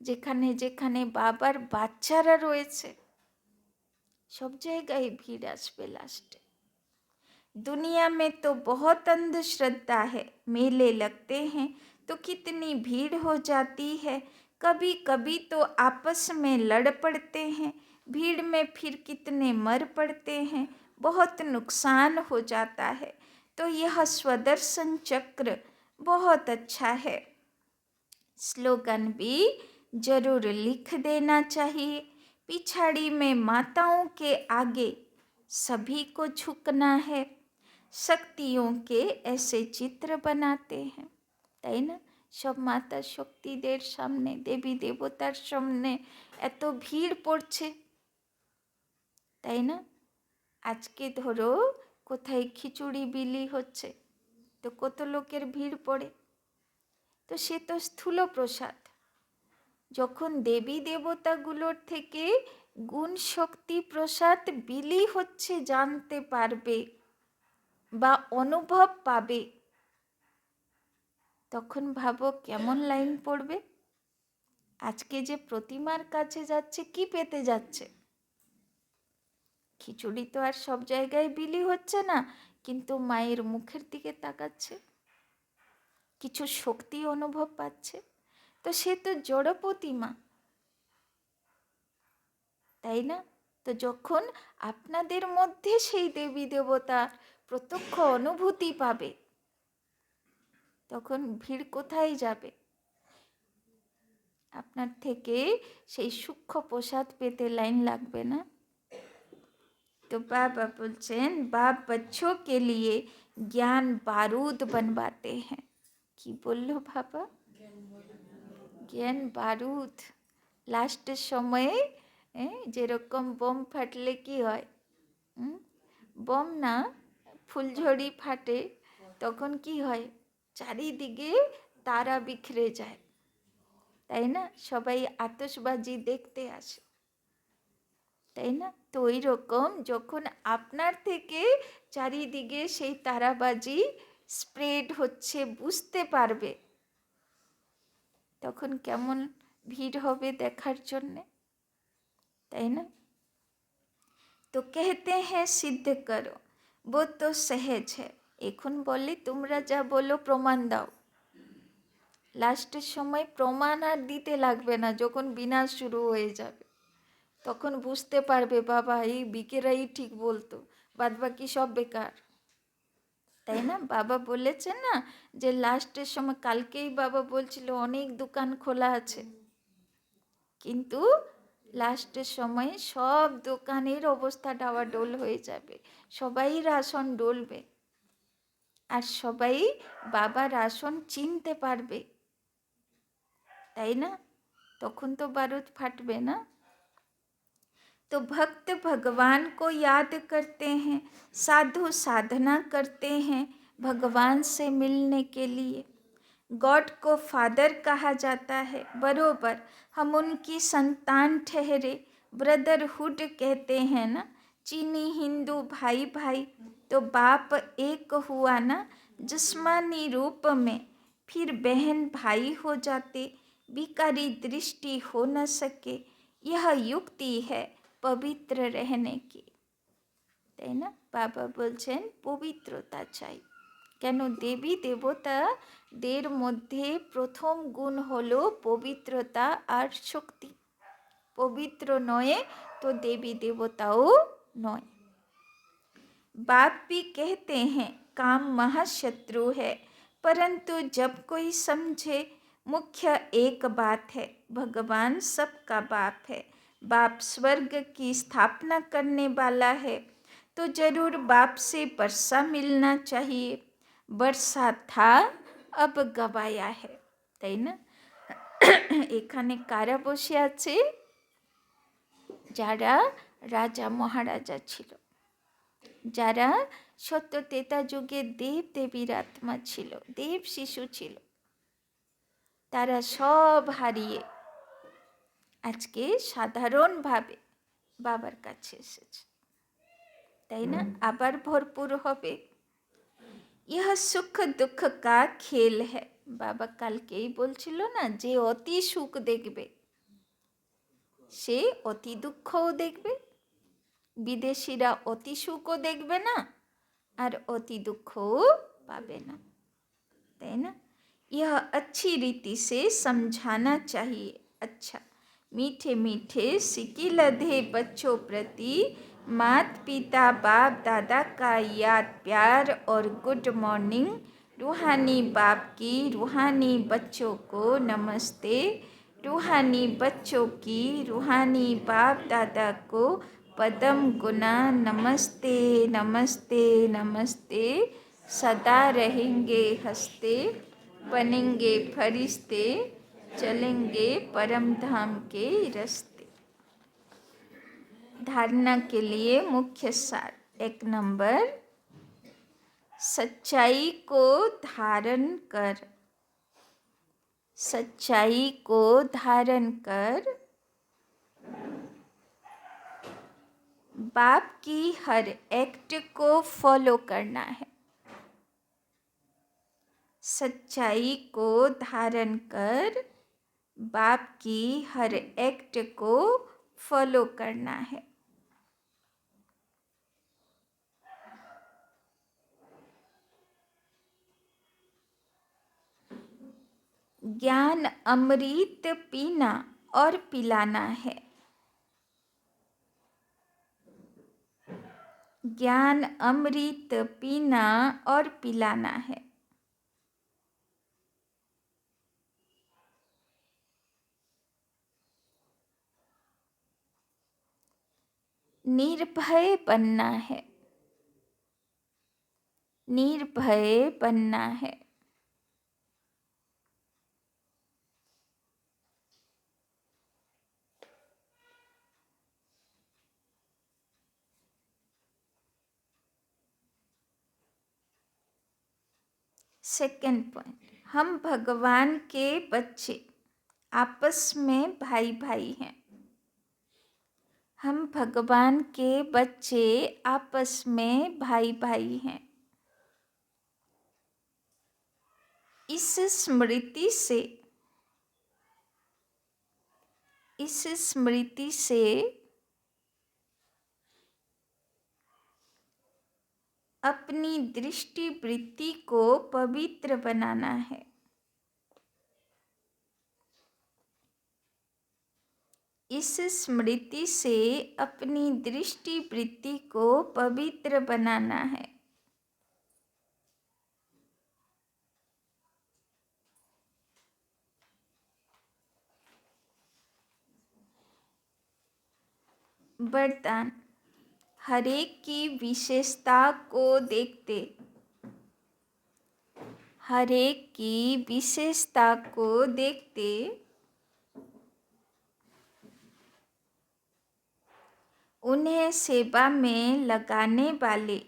Speaker 1: जेखाने जेखाने बाबार बाच्चारा रयेछे, सब जायगाय भीड़ आसबे लास्टे। दुनिया में तो बहुत अंधश्रद्धा है, मेले लगते हैं तो कितनी भीड़ हो जाती है, कभी कभी तो आपस में लड़ पड़ते हैं, भीड़ में फिर कितने मर पड़ते हैं, बहुत नुकसान हो जाता है। तो यह स्वदर्शन चक्र बहुत अच्छा है, स्लोगन भी जरूर लिख देना चाहिए। पिछाड़ी में माताओं के आगे सभी को झुकना है, शक्तियों के ऐसे चित्र बनाते हैं, তাই না? সব মাতা শক্তিদের সামনে, দেবী দেবতার সামনে এত ভিড় পড়ছে, তাই না? আজকে ধরো কোথায় খিচুড়ি বিলি হচ্ছে, তো কত লোকের ভিড় পড়ে, তো সে তো স্থূল প্রসাদ। যখন দেবী দেবতাগুলোর থেকে গুণ শক্তি প্রসাদ বিলি হচ্ছে জানতে পারবে বা অনুভব পাবে, তখন ভাবো কেমন লাইন পড়বে। আজকে যে প্রতিমার কাছে যাচ্ছে কি পেতে যাচ্ছে? খিচুড়ি তো আর সব জায়গায় বিলি হচ্ছে না, কিন্তু মায়ের মুখের দিকে তাকাচ্ছে, কিছু শক্তি অনুভব পাচ্ছে, তো সে তো জড় প্রতিমা, তাই না? তো যখন আপনাদের মধ্যে সেই দেবী দেবতা প্রত্যক্ষ অনুভূতি পাবে, তখন ভিড় কোথায় যাবে? আপনার থেকে সেই সূক্ষ্ম প্রসাদ পেতে লাইন লাগবে না। तो बाबा बोलছেন बाप बच्चों के लिए ज्ञान बारूद बनवाते हैं। কি বললো বাবা? জ্ঞান বারুদ। লাস্টের সময়ে যেরকম বোম ফাটলে কি হয়, বোম না, ফুলঝড়ি ফাটে, তখন কি হয়, চারিদিকে তারা বিখরে যায়, তাই না? সবাই আতশবাজি দেখতে আসে, তাই না? তো ওই রকম যখন আপনার থেকে চারিদিকে সেই তারাবাজি স্প্রেড হচ্ছে বুঝতে পারবে, তখন কেমন ভিড় হবে দেখার জন্যে, তাই না? তো कहते हैं सिद्ध करो वो तो सहज है। এখন বলে তোমরা যা বলো প্রমাণ দাও। লাস্টের সময় প্রমাণ আর দিতে লাগবে না, যখন বিনাশ শুরু হয়ে যাবে তখন বুঝতে পারবে বাবা এই বিকেরাই ঠিক বলতো, বাদবাকি সব বেকার, তাই না? বাবা বলেছেন না যে লাস্টের সময়, কালকেই বাবা বলছিল অনেক দোকান খোলা আছে, কিন্তু লাস্টের সময় সব দোকানের অবস্থা ডাওয়াডোল হয়ে যাবে, সবাই রাশন ডলবে, আর সবাই বাবার রাশন চিনতে পারবে, তাই না? তখন তো বারুদ ফাটবে না। तो भक्त भगवान को याद करते हैं, साधु साधना करते हैं भगवान से मिलने के लिए। गॉड को फादर कहा जाता है, बरोबर हम उनकी संतान ठहरे, ब्रदरहुड कहते हैं ना, चीनी हिंदू भाई भाई, तो बाप एक हुआ ना जिस्मानी रूप में, फिर बहन भाई हो जाते, बिकारी दृष्टि हो न सके, यह युक्ति है পবিত্র रहने की, তাই না? বাবা বলছেন পবিত্রতা চাই। কেন? দেবী দেবতাদের মধ্যে প্রথম গুণ হলো পবিত্রতা আর শক্তি। পবিত্র নয় तो देवी देवताओं नয়। बाप भी कहते हैं काम महाशत्रु है, परंतु जब कोई समझे मुख्य एक बात है, भगवान सबका बाप है, बाप स्वर्ग की स्थापना करने वाला है, तो जरूर बाप से वर्षा मिलना चाहिए। वर्षा था अब गवाया है, তাই না? এখানে কারা বসে আছে? যারা রাজা মহারাজা ছিল, যারা সত্য ত্রেতা যুগে দেব দেবীর আত্মা ছিল, দেব শিশু ছিল, তারা সব হারিয়ে আজকে সাধারণভাবে বাবার কাছে এসেছে, তাই না? আবার ভরপুর হবে। ইহ সুখ দুঃখ কা খেল হ্যায়। বাবা কালকেই বলছিল না, যে অতি সুখ দেখবে সে অতি দুঃখও দেখবে। বিদেশিরা অতি সুখও দেখবে না আর অতি দুঃখও পাবে না, তাই না? यह अच्छी रीति से समझाना चाहिए। अच्छा, मीठे मीठे सिकी लधे बच्चों प्रति मात पिता बाप दादा का याद प्यार और गुड मॉर्निंग। रूहानी बाप की रूहानी बच्चों को नमस्ते। रूहानी बच्चों की रूहानी बाप दादा को पदम गुना नमस्ते नमस्ते नमस्ते। सदा रहेंगे हंसते, बनेंगे फरिश्ते, चलेंगे परम धाम के रास्ते। धारणा के लिए मुख्य सार। 1 नंबर, सच्चाई को धारण कर, सच्चाई को धारण कर बाप की हर एक्ट को फॉलो करना है। सच्चाई को धारण कर बाप की हर एक्ट को फॉलो करना है। ज्ञान अमृत पीना और पिलाना है। ज्ञान अमृत पीना और पिलाना है। निर्भय बनना है, निर्भय बनना है। सेकंड पॉइंट, हम भगवान के बच्चे आपस में भाई भाई हैं। हम भगवान के बच्चे आपस में भाई भाई हैं। इस स्मृति से अपनी दृष्टि वृत्ति को पवित्र बनाना है। इस स्मृति से अपनी दृष्टि वृत्ति को पवित्र बनाना है। वरदान, हरेक की विशेषता को देखते, हरेक की विशेषता को देखते उन्हें सेवा में लगाने वाले,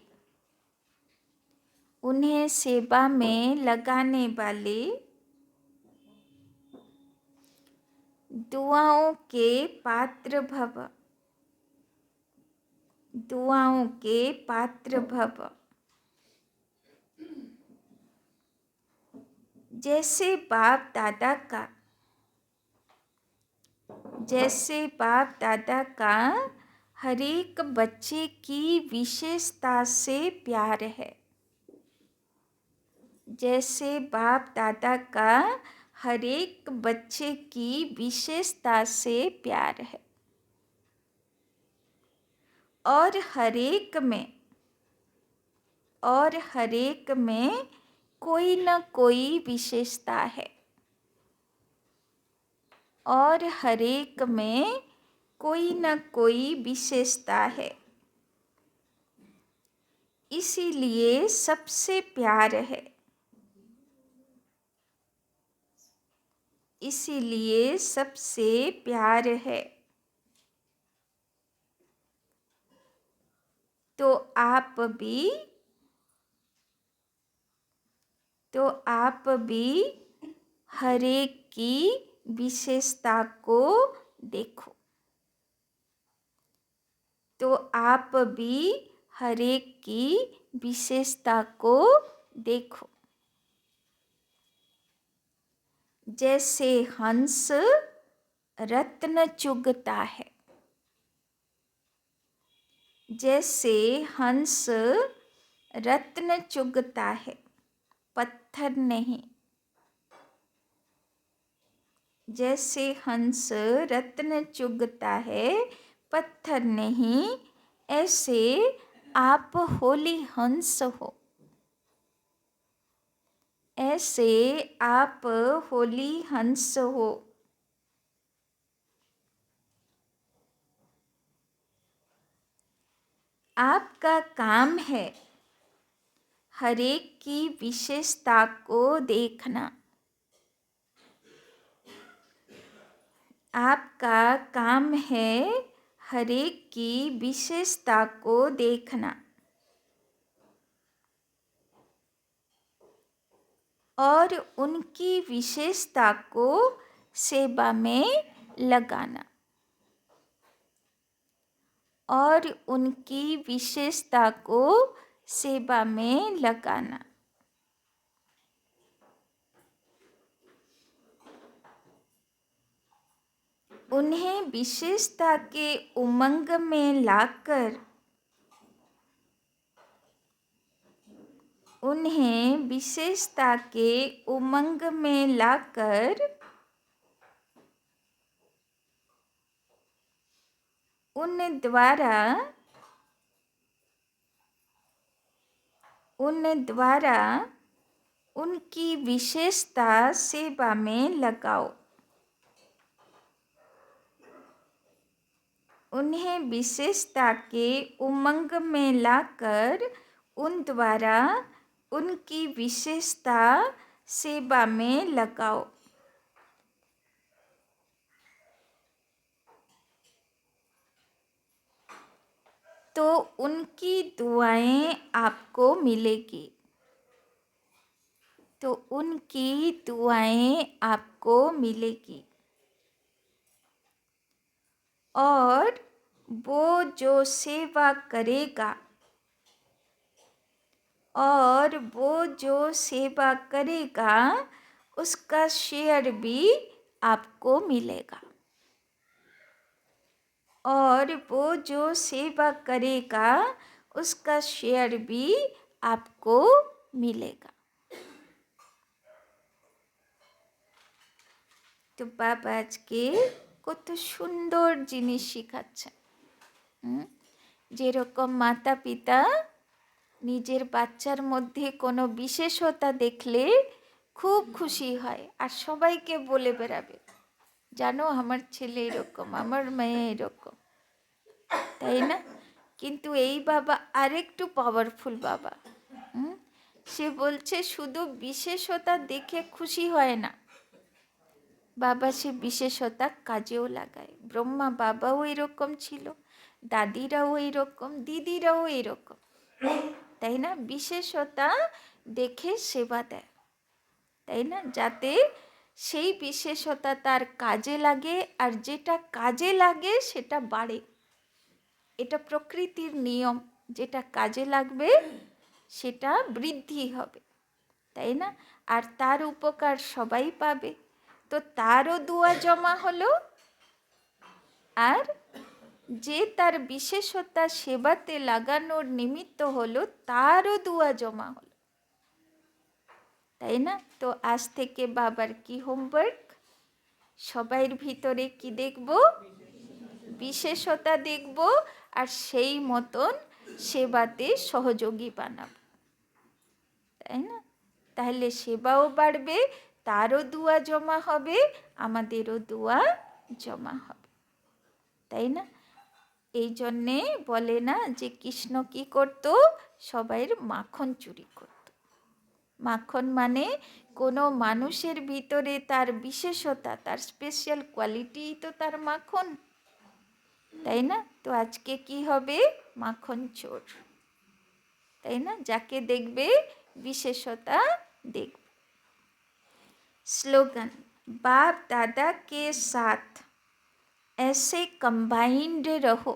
Speaker 1: उन्हें सेवा में लगाने वाले दुआओं के पात्र भव, दुआओं के पात्र भव। जैसे बाप दादा का जैसे बाप दादा का हर एक बच्चे की विशेषता से प्यार है, जैसे बाप दादा का हर एक बच्चे की विशेषता से प्यार है, और हर एक में कोई न कोई विशेषता है, और हर एक में कोई न कोई विशेषता है। इसीलिए सबसे प्यार है, इसीलिए सबसे प्यार है। तो आप भी हर एक की विशेषता को देखो। तो आप भी हर एक की विशेषता को देखो। जैसे हंस रत्न चुगता है, जैसे हंस रत्न चुगता है, पत्थर नहीं। जैसे हंस रत्न चुगता है, पत्थर नहीं, ऐसे आप होली हंस हो, ऐसे आप होली हंस हो। आपका काम है हर एक की विशेषता को देखना। आपका काम है हर एक की विशेषता को देखना और उनकी विशेषता को सेवा में लगाना, और उनकी विशेषता को सेवा में लगाना। उन्हें विशेषता के उमंग में लाकर, उन्हें विशेषता के उमंग में लाकर उन द्वारा उनकी विशेषता सेवा में लगाओ। उन्हें विशेषता के उमंग में लाकर उन द्वारा उनकी विशेषता सेवा में लगाओ। तो उनकी दुआएं आपको मिलेगी, तो उनकी दुआएं आपको मिलेगी। और वो जो सेवा करेगा, और वो जो सेवा करेगा उसका शेयर भी आपको मिलेगा, और वो जो सेवा करेगा उसका शेयर भी आपको मिलेगा। তো বাবা আজকে কত সুন্দর জিনিস শেখাচ্ছেন। যেরকম মাতা পিতা নিজের বাচ্চার মধ্যে কোনো বিশেষতা দেখলে খুব খুশি হয় আর সবাইকে বলে বেড়াবে, জানো আমার ছেলে এরকম, আমার মেয়ে এরকম, তাই না? কিন্তু এই বাবা আরেকটু পাওয়ারফুল বাবা। সে বলছে শুধু বিশেষতা দেখে খুশি হয় না, বাবা সে বিশেষতা কাজেও লাগায়। ব্রহ্মা বাবাও এরকম ছিল, দাদিরাও এরকম, দিদিরাও এরকম, তাই না? বিশেষতা দেখে সেবা দেয়, তাই না? যাতে সেই বিশেষতা তার কাজে লাগে, আর যেটা কাজে লাগে সেটা বাড়ে। এটা প্রকৃতির নিয়ম, যেটা কাজে লাগবে সেটা বৃদ্ধি হবে, তাই না? আর তার উপকার সবাই পাবে। তো তারও দোয়া জমা হলো, আর যে তার বিশেষতা সেবাতে লাগানোর নিমিত্ত হলো তারও দুয়া জমা হলো, তাই না? তো আজ থেকে বাবার কি হোমওয়ার্ক? সবাইয়ের ভিতরে কি দেখব? বিশেষতা দেখব, আর সেই মতন সেবাতে সহযোগী বানাব, তাই না? তাহলে সেবাও বাড়বে, তারও দুয়া জমা হবে, আমাদেরও দুয়া জমা হবে, তাই না? এই জন্যে বলে না যে কৃষ্ণ কি করত? সবাইয়ের মাখন চুরি করত। মাখন মানে কোনো মানুষের ভিতরে তার বিশেষতা, তার স্পেশাল কোয়ালিটি তো তার মাখন, তাই না? তো আজকে কি হবে? মাখন চোর, তাই না? যাকে দেখবে বিশেষতা দেখবে। स्लोगन, बाप दादा के साथ ऐसे कंबाइंड रहो,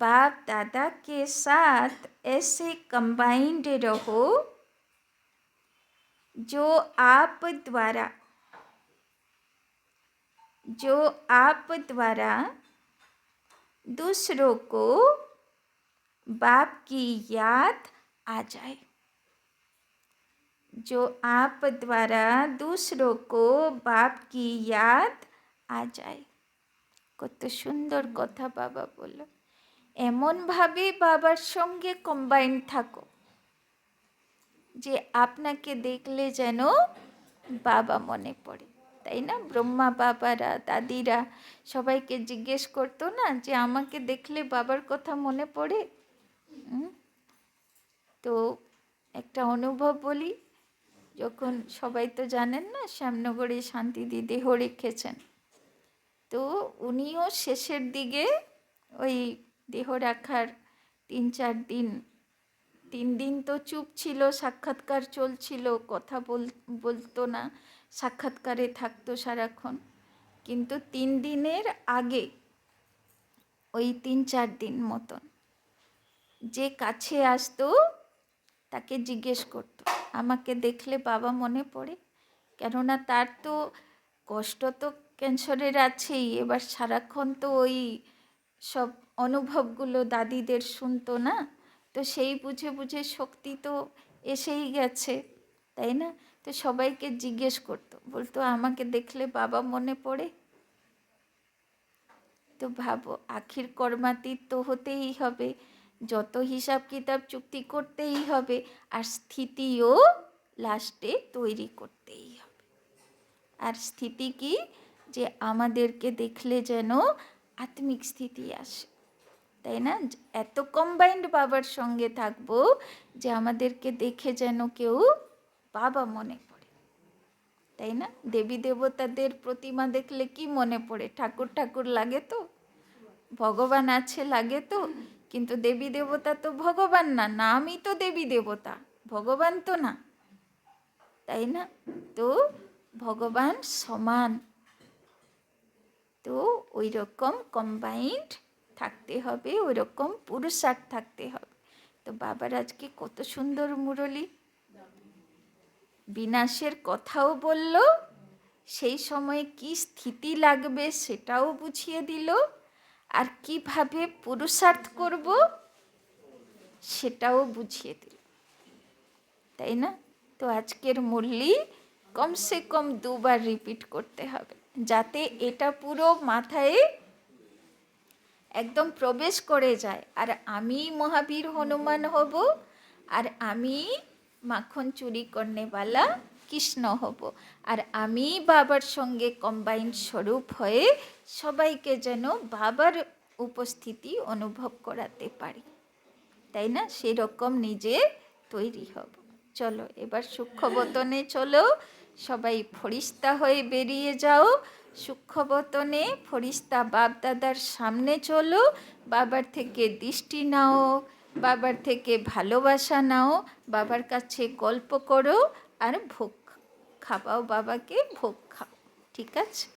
Speaker 1: बाप दादा के साथ ऐसे कंबाइंड रहो जो आप द्वारा दूसरों को बाप की याद आ जाए, जो आप द्वारा दूसरों को बाप की याद आ जाए। কত সুন্দর কথা বাবা বলল। এমনভাবে বাবার সঙ্গে কম্বাইন্ড থাকো যে আপনাকে দেখলে যেন বাবা মনে পড়ে, তাই না? ব্রহ্মা বাবারা, দাদিরা সবাইকে জিজ্ঞেস করতো না যে আমাকে দেখলে বাবার কথা মনে পড়ে? তো একটা অনুভব বলি, যখন সবাই তো জানেন না শ্যামনগরে শান্তিদি দেহ রেখেছেন, তো উনিও শেষের দিকে ওই দেহ রাখার 3-4 দিন, 3 দিন তো চুপ ছিল, সাক্ষাৎকার চলছিল, কথা বলতো না, সাক্ষাৎকারে থাকতো সারাক্ষণ। কিন্তু 3 দিনের আগে ওই 3-4 দিন মতন যে কাছে আসতো তাকে জিজ্ঞেস করতো আমাকে দেখলে বাবা মনে পড়ে? কেননা তার তো কষ্ট তো ক্যান্সারের আছেই, এবার সারাক্ষণ তো ওই সব অনুভবগুলো দাদিদের শুনতো না, তো সেই বুঝে বুঝে শক্তি তো এসেই গেছে, তাই না? তো সবাইকে জিজ্ঞেস করতো, বলতো আমাকে দেখলে বাবা মনে পড়ে? তো ভাবো, আখির কর্মাতীত তো হতেই হবে, যত হিসাব কিতাব চুক্তি করতেই হবে, আর স্থিতিও লাস্টে তৈরি করতেই হবে। আর স্থিতি কি? যে আমাদেরকে দেখলে যেন আত্মিক স্থিতি আসে, তাই না? এত কম্বাইন্ড বাবার সঙ্গে থাকবো যে আমাদেরকে দেখে যেন কেউ বাবা মনে পড়ে, তাই না? দেবী দেবতাদের প্রতিমা দেখলে কি মনে পড়ে? ঠাকুর ঠাকুর লাগে তো, ভগবান আছে লাগে তো, কিন্তু দেবী দেবতা তো ভগবান না, নামই তো দেবী দেবতা, ভগবান তো না, তাই না? তো ভগবান সমান, তো ওই রকম কম্বাইন্ড থাকতে হবে, ওই রকম পুরুষার্থ থাকতে হবে। তো বাবার আজকে কত সুন্দর মুরলি, বিনাশের কথাও বলল, সেই সময় কি স্থিতি লাগবে সেটাও বুঝিয়ে দিল, আর কিভাবে পুরুষার্থ করব সেটাও বুঝিয়ে দিল, তাই না? তো আজকের মুরলি কমসে কম 2 বার রিপিট করতে হবে, যাতে এটা পুরো মাথায় একদম প্রবেশ করে যায়, আর আমি মহাবীর হনুমান হব, আর আমি মাখন চুরি করনেওয়ালা কৃষ্ণ হব, আর আমি বাবার সঙ্গে কম্বাইন্ড স্বরূপ হয়ে সবাইকে যেন বাবার উপস্থিতি অনুভব করাতে পারি, তাই না? সেরকম নিজে তৈরি হব। চলো এবার সূক্ষ্মবতনে চলো, সবাই ফরিস্তা হয়ে বেরিয়ে যাও, সূক্ষ্মবতনে ফরিস্তা বাপ দাদার সামনে চলো, বাবার থেকে দৃষ্টি নাও, বাবার থেকে ভালোবাসা নাও, বাবার কাছে গল্প করো, আর ভোগ খাওয়াও, বাবাকে ভোগ খাও, ঠিক আছে?